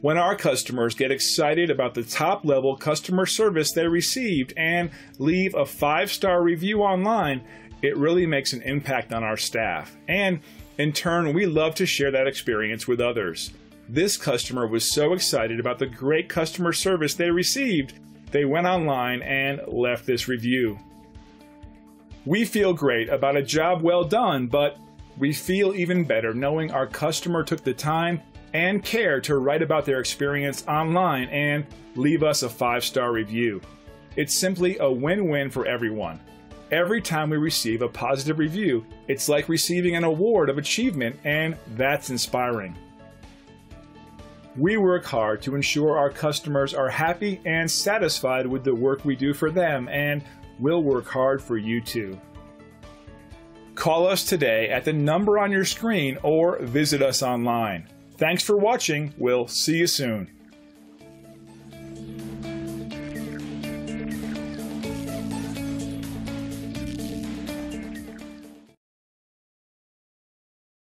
When our customers get excited about the top-level customer service they received and leave a 5-star review online, it really makes an impact on our staff. And in turn, we love to share that experience with others. This customer was so excited about the great customer service they received, they went online and left this review. We feel great about a job well done, but we feel even better knowing our customer took the time and care to write about their experience online and leave us a 5-star review. It's simply a win-win for everyone. Every time we receive a positive review, it's like receiving an award of achievement, and that's inspiring. We work hard to ensure our customers are happy and satisfied with the work we do for them, and we'll work hard for you too. Call us today at the number on your screen or visit us online. Thanks for watching. We'll see you soon.